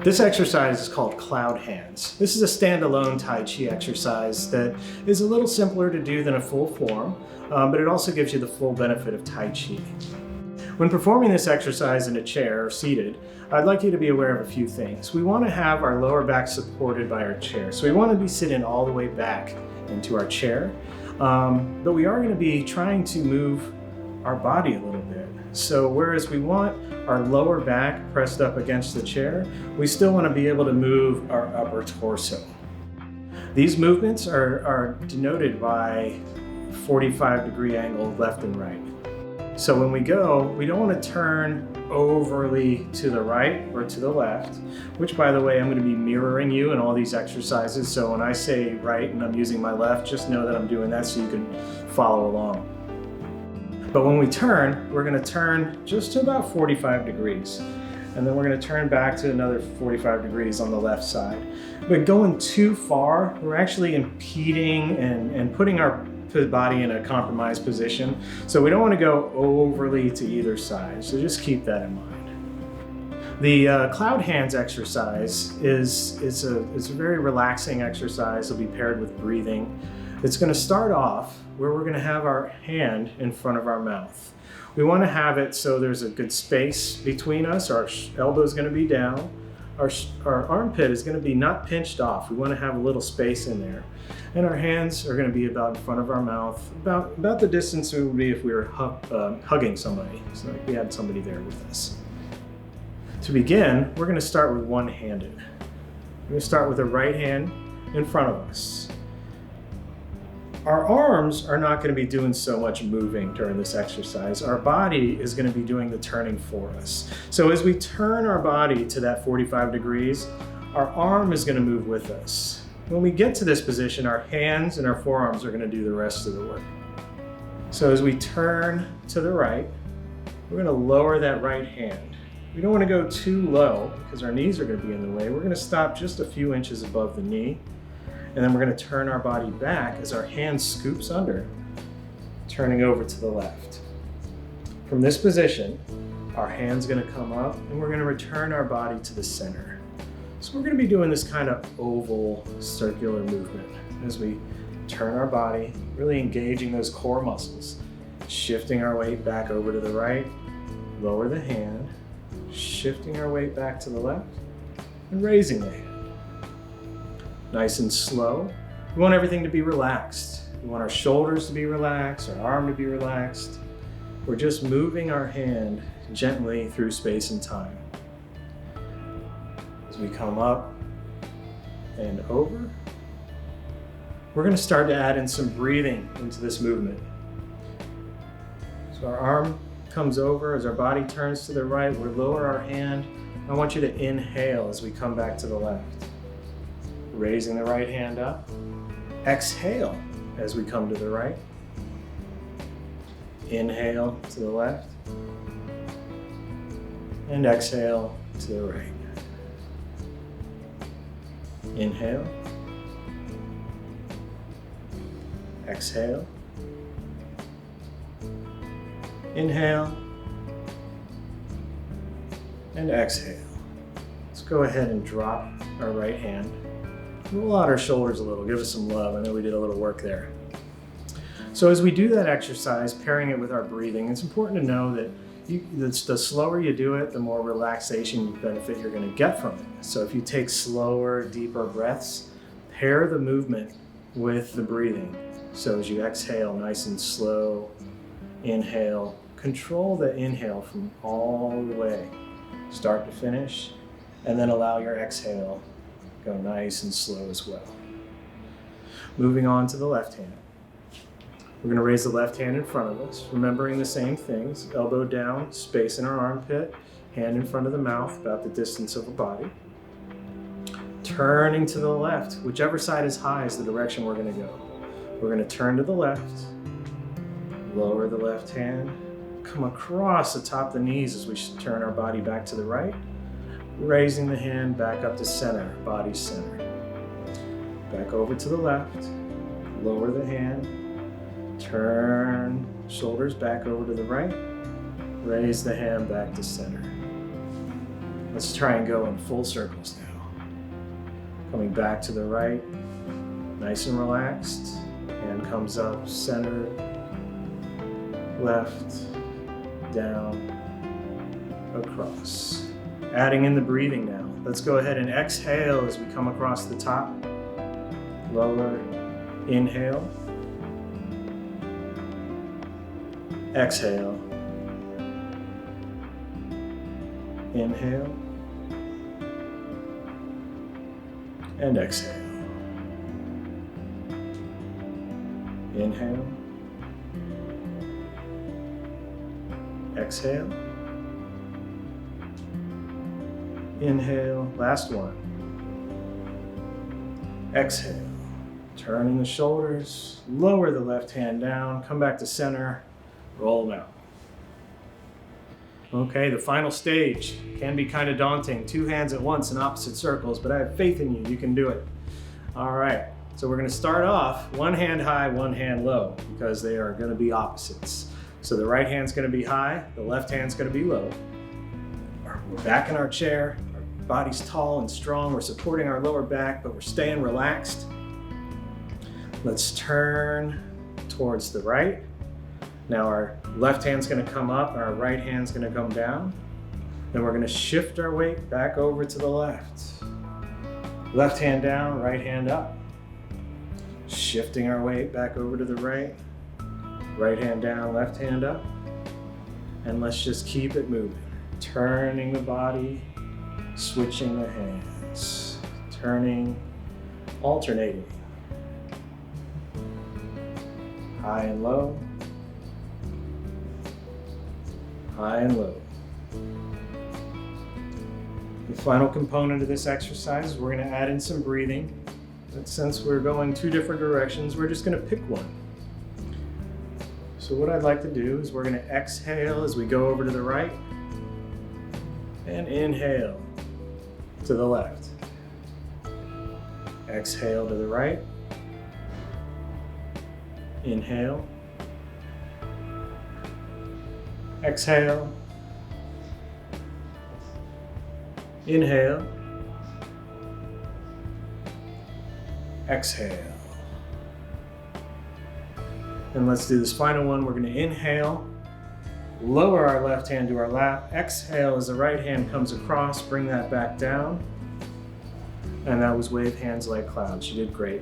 This exercise is called cloud hands. This is a standalone Tai Chi exercise that is a little simpler to do than a full form, but it also gives you the full benefit of Tai Chi. When performing this exercise in a chair or seated, I'd like you to be aware of a few things. We want to have our lower back supported by our chair. So we want to be sitting all the way back into our chair, but we are going to be trying to move our body a little bit. So whereas we want our lower back pressed up against the chair, we still want to be able to move our upper torso. These movements are denoted by 45-degree angle left and right. So when we go, we don't want to turn overly to the right or to the left, which, by the way, I'm going to be mirroring you in all these exercises. So when I say right and I'm using my left, just know that I'm doing that so you can follow along. But when we turn, we're going to turn just to about 45 degrees. And then we're going to turn back to another 45 degrees on the left side. But going too far, we're actually impeding and putting our body in a compromised position. So we don't want to go overly to either side. So just keep that in mind. The cloud hands exercise is a very relaxing exercise. It'll be paired with breathing. It's going to start off where we're going to have our hand in front of our mouth. We want to have it so there's a good space between us. Our elbow is going to be down. Our armpit is going to be not pinched off. We want to have a little space in there. And our hands are going to be about in front of our mouth, about the distance it would be if we were hugging somebody. So like we had somebody there with us. To begin, we're going to start with one-handed. We're going to start with the right hand in front of us. Our arms are not going to be doing so much moving during this exercise. Our body is going to be doing the turning for us. So as we turn our body to that 45 degrees, our arm is going to move with us. When we get to this position, our hands and our forearms are going to do the rest of the work. So as we turn to the right, we're going to lower that right hand. We don't want to go too low because our knees are going to be in the way. We're going to stop just a few inches above the knee. And then we're going to turn our body back as our hand scoops under, turning over to the left. From this position, our hand's going to come up and we're going to return our body to the center. So we're going to be doing this kind of oval circular movement as we turn our body, really engaging those core muscles, shifting our weight back over to the right, lower the hand, shifting our weight back to the left, and raising the hand. Nice and slow. We want everything to be relaxed. We want our shoulders to be relaxed, our arm to be relaxed. We're just moving our hand gently through space and time. As we come up and over, we're going to start to add in some breathing into this movement. So our arm comes over as our body turns to the right. We lower our hand. I want you to inhale as we come back to the left. Raising the right hand up. Exhale as we come to the right. Inhale to the left. And exhale to the right. Inhale. Exhale. Inhale. And exhale. Let's go ahead and drop our right hand. Roll out our shoulders a little, give us some love. I know we did a little work there. So as we do that exercise, pairing it with our breathing, it's important to know that the slower you do it, the more relaxation benefit you're going to get from it. So if you take slower, deeper breaths, pair the movement with the breathing. So as you exhale, nice and slow, inhale, control the inhale from all the way, start to finish, and then allow your exhale go nice and slow as well. Moving on to the left hand. We're going to raise the left hand in front of us, remembering the same things. Elbow down, space in our armpit, hand in front of the mouth, about the distance of the body. Turning to the left, whichever side is high is the direction we're going to go. We're going to turn to the left, lower the left hand, come across the top of the knees as we turn our body back to the right. Raising the hand back up to center, body center. Back over to the left, lower the hand, turn shoulders back over to the right, raise the hand back to center. Let's try and go in full circles now. Coming back to the right, nice and relaxed. Hand comes up, center, left, down, across. Adding in the breathing now. Let's go ahead and exhale as we come across the top. Lower, inhale. Exhale. Inhale. And exhale. Inhale. Exhale. Inhale. Last one. Exhale. Turning the shoulders, lower the left hand down, come back to center, roll them out. Okay, the final stage can be kind of daunting. 2 hands at once in opposite circles, but I have faith in you, you can do it. All right, so we're gonna start off 1 hand high, 1 hand low, because they are gonna be opposites. So the right hand's gonna be high, the left hand's gonna be low. We're back in our chair, our body's tall and strong, we're supporting our lower back, but we're staying relaxed. Let's turn towards the right. Now our left hand's gonna come up and our right hand's gonna come down. Then we're gonna shift our weight back over to the left. Left hand down, right hand up. Shifting our weight back over to the right. Right hand down, left hand up. And let's just keep it moving. Turning the body, switching the hands. Turning, alternating. High and low. High and low. The final component of this exercise is we're going to add in some breathing. But since we're going 2 different directions, we're just going to pick one. So what I'd like to do is we're going to exhale as we go over to the right and inhale to the left. Exhale to the right. Inhale. Exhale. Inhale. Exhale. And let's do this final one. We're going to inhale, lower our left hand to our lap. Exhale as the right hand comes across, bring that back down. And that was wave hands like clouds. You did great.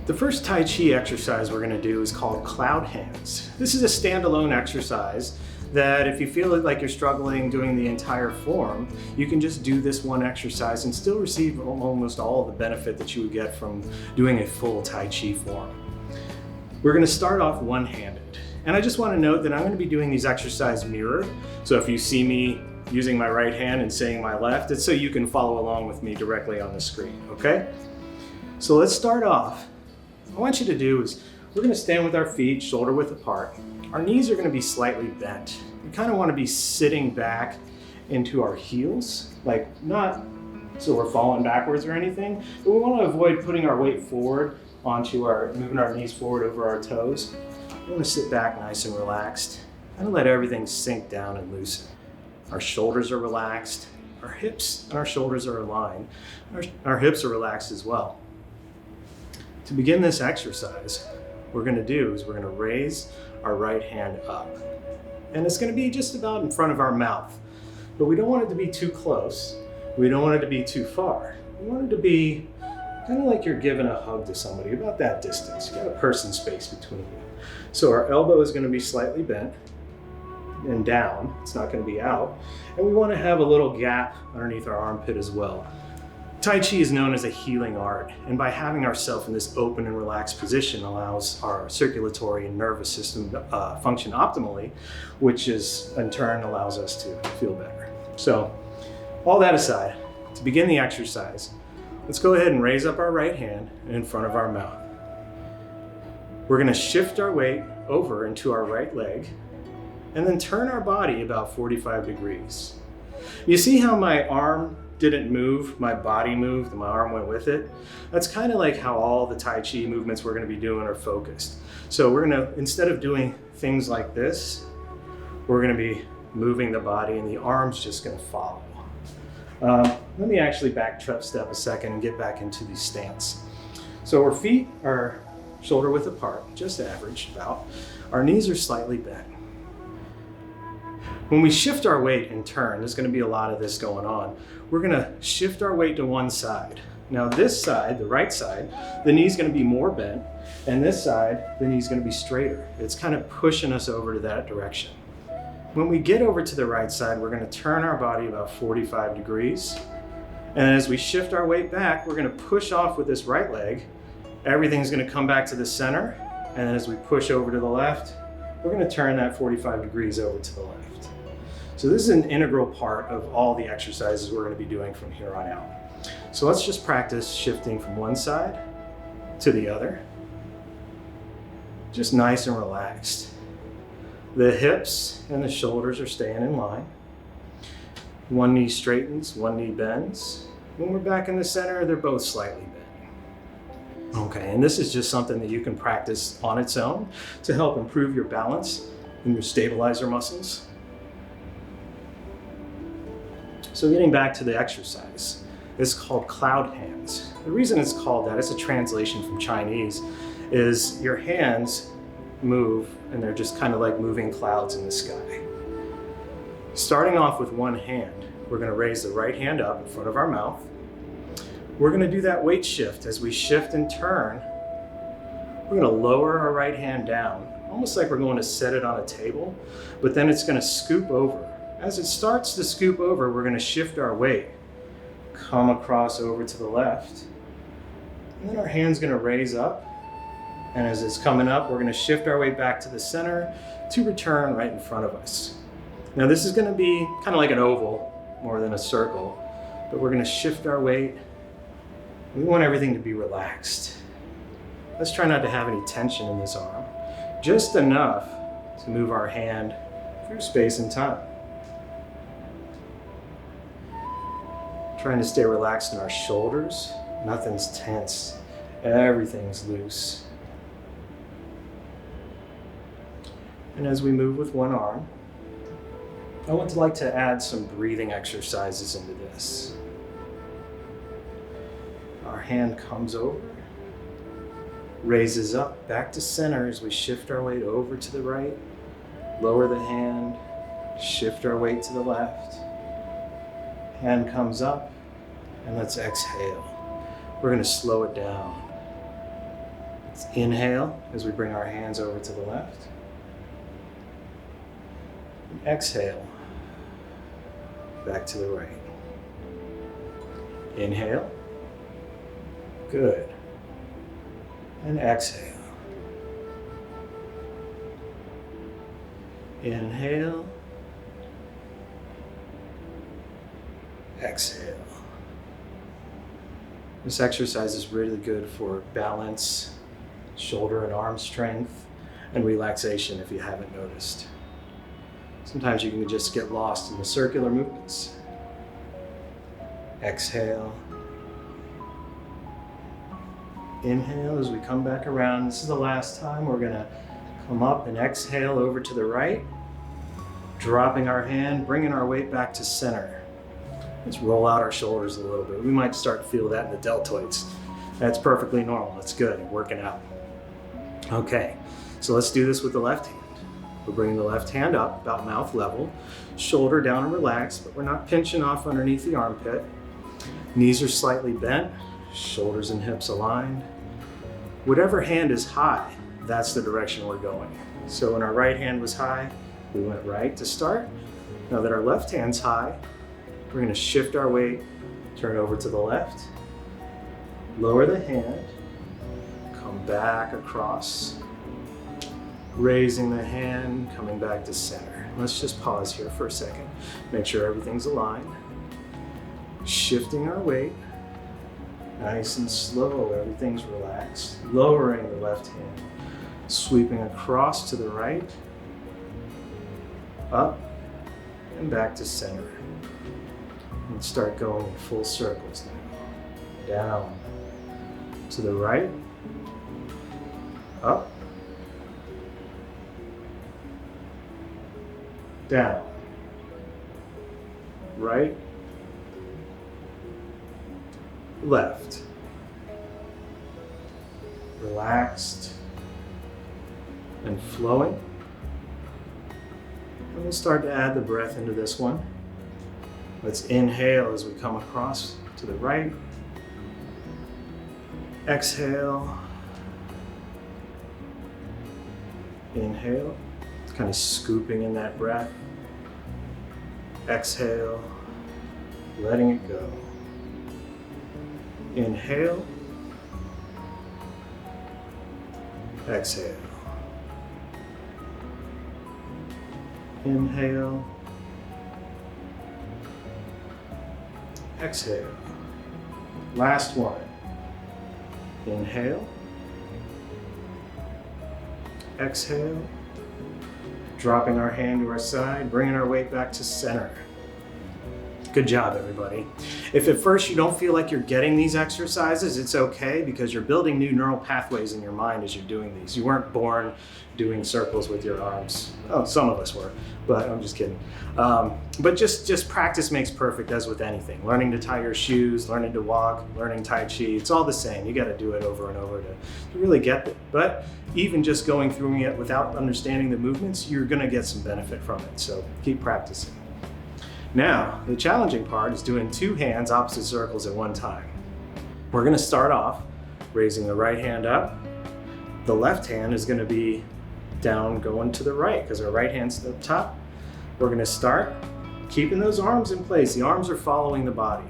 The first Tai Chi exercise we're going to do is called Cloud Hands. This is a standalone exercise that if you feel like you're struggling doing the entire form, you can just do this one exercise and still receive almost all of the benefit that you would get from doing a full Tai Chi form. We're going to start off one-handed. And I just want to note that I'm going to be doing these exercises mirrored. So if you see me using my right hand and saying my left, it's so you can follow along with me directly on the screen, okay? So let's start off. What I want you to do is we're going to stand with our feet shoulder width apart. Our knees are going to be slightly bent. We kind of want to be sitting back into our heels, like not so we're falling backwards or anything, but we want to avoid putting our weight forward onto moving our knees forward over our toes. We want to sit back nice and relaxed, kind of let everything sink down and loosen. Our shoulders are relaxed, our hips and our shoulders are aligned. Our hips are relaxed as well. To begin this exercise, what we're going to do is we're going to raise our right hand up. And it's going to be just about in front of our mouth. But we don't want it to be too close. We don't want it to be too far. We want it to be kind of like you're giving a hug to somebody, about that distance. You got a person space between you. So our elbow is going to be slightly bent and down. It's not going to be out. And we want to have a little gap underneath our armpit as well. Tai Chi is known as a healing art, and by having ourselves in this open and relaxed position allows our circulatory and nervous system function optimally, which is in turn allows us to feel better. So all that aside, to begin the exercise, let's go ahead and raise up our right hand in front of our mouth. We're going to shift our weight over into our right leg and then turn our body about 45 degrees. You see how my arm didn't move, my body moved and my arm went with it. That's kind of like how all the Tai Chi movements we're going to be doing are focused. So we're going to, instead of doing things like this, we're going to be moving the body and the arm's just going to follow. Let me actually backstep a second and get back into the stance. So our feet are shoulder width apart, just average about. Our knees are slightly bent. When we shift our weight and turn, there's going to be a lot of this going on. We're going to shift our weight to one side. Now this side, the right side, the knee's going to be more bent, and this side, the knee's going to be straighter. It's kind of pushing us over to that direction. When we get over to the right side, we're going to turn our body about 45 degrees. And as we shift our weight back, we're going to push off with this right leg. Everything's going to come back to the center. And then as we push over to the left, we're going to turn that 45 degrees over to the left. So this is an integral part of all the exercises we're going to be doing from here on out. So let's just practice shifting from one side to the other. Just nice and relaxed. The hips and the shoulders are staying in line. One knee straightens, one knee bends. When we're back in the center, they're both slightly bent. Okay, and this is just something that you can practice on its own to help improve your balance and your stabilizer muscles. So getting back to the exercise, it's called cloud hands. The reason it's called that, it's a translation from Chinese, is your hands move and they're just kind of like moving clouds in the sky. Starting off with one hand, we're going to raise the right hand up in front of our mouth. We're going to do that weight shift. As we shift and turn, we're going to lower our right hand down, almost like we're going to set it on a table, but then it's going to scoop over. As it starts to scoop over, we're going to shift our weight, come across over to the left, and then our hand's going to raise up. And as it's coming up, we're going to shift our weight back to the center to return right in front of us. Now this is going to be kind of like an oval more than a circle, but we're going to shift our weight. We want everything to be relaxed. Let's try not to have any tension in this arm, just enough to move our hand through space and time. Trying to stay relaxed in our shoulders. Nothing's tense. Everything's loose. And as we move with one arm, I would like to add some breathing exercises into this. Our hand comes over, raises up back to center as we shift our weight over to the right, lower the hand, shift our weight to the left. Hand comes up, and let's exhale. We're going to slow it down. Let's inhale as we bring our hands over to the left. And exhale, back to the right. Inhale. Good. And exhale. Inhale. Exhale. This exercise is really good for balance, shoulder and arm strength, and relaxation if you haven't noticed. Sometimes you can just get lost in the circular movements. Exhale. Inhale as we come back around. This is the last time. We're going to come up and exhale over to the right, dropping our hand, bringing our weight back to center. Let's roll out our shoulders a little bit. We might start to feel that in the deltoids. That's perfectly normal. That's good. Working out. Okay, so let's do this with the left hand. We're bringing the left hand up, about mouth level, shoulder down and relaxed, but we're not pinching off underneath the armpit. Knees are slightly bent, shoulders and hips aligned. Whatever hand is high, that's the direction we're going. So when our right hand was high, we went right to start. Now that our left hand's high, we're going to shift our weight, turn over to the left, lower the hand, come back across, raising the hand, coming back to center. Let's just pause here for a second. Make sure everything's aligned. Shifting our weight, nice and slow, everything's relaxed. Lowering the left hand, sweeping across to the right, up, and back to center. Let's start going in full circles now. Down, to the right, up, down, right, left. Relaxed and flowing. And we'll start to add the breath into this one. Let's inhale as we come across to the right. Exhale. Inhale. Kind of scooping in that breath. Exhale. Letting it go. Inhale. Exhale. Inhale. Exhale. Last one. Inhale. Exhale. Dropping our hand to our side, bringing our weight back to center. Good job, everybody. If at first you don't feel like you're getting these exercises, it's okay, because you're building new neural pathways in your mind as you're doing these. You weren't born doing circles with your arms. Oh, some of us were, but I'm just kidding. But just practice makes perfect, as with anything. Learning to tie your shoes, learning to walk, learning Tai Chi, it's all the same. You got to do it over and over to really get it. But even just going through it without understanding the movements, you're going to get some benefit from it. So keep practicing. Now, the challenging part is doing two hands opposite circles at one time. We're going to start off raising the right hand up. The left hand is going to be down going to the right, because our right hand's up top. We're going to start keeping those arms in place. The arms are following the body.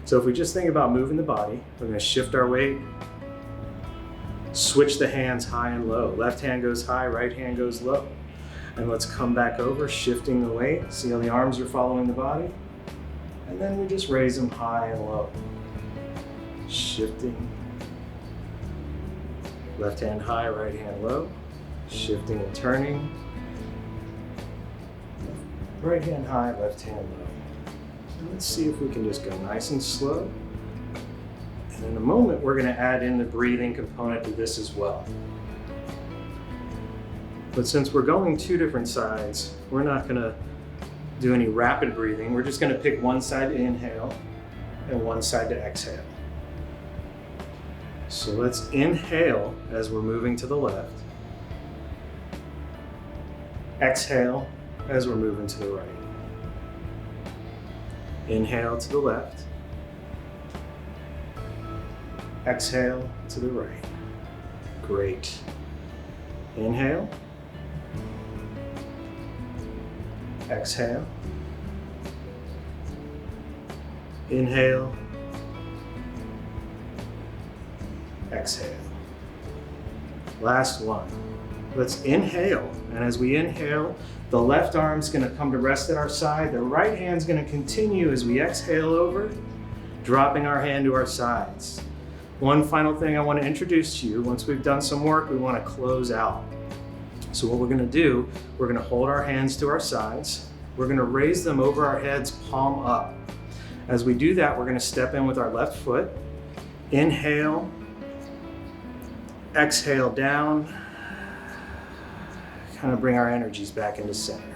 So if we just think about moving the body, we're going to shift our weight, switch the hands high and low. Left hand goes high, right hand goes low. And let's come back over, shifting the weight. See how the arms are following the body? And then we just raise them high and low. Shifting. Left hand high, right hand low. Shifting and turning. Right hand high, left hand low. And let's see if we can just go nice and slow. And in a moment, we're going to add in the breathing component to this as well. But since we're going two different sides, we're not going to do any rapid breathing. We're just going to pick one side to inhale and one side to exhale. So let's inhale as we're moving to the left. Exhale as we're moving to the right. Inhale to the left. Exhale to the right. Great. Inhale. Exhale. Inhale. Exhale. Last one. Let's inhale. And as we inhale, the left arm's going to come to rest at our side. The right hand's going to continue as we exhale over, dropping our hand to our sides. One final thing I want to introduce to you. Once we've done some work, we want to close out. So what we're going to do, we're going to hold our hands to our sides. We're going to raise them over our heads, palm up. As we do that, we're going to step in with our left foot. Inhale. Exhale down. Kind of bring our energies back into center.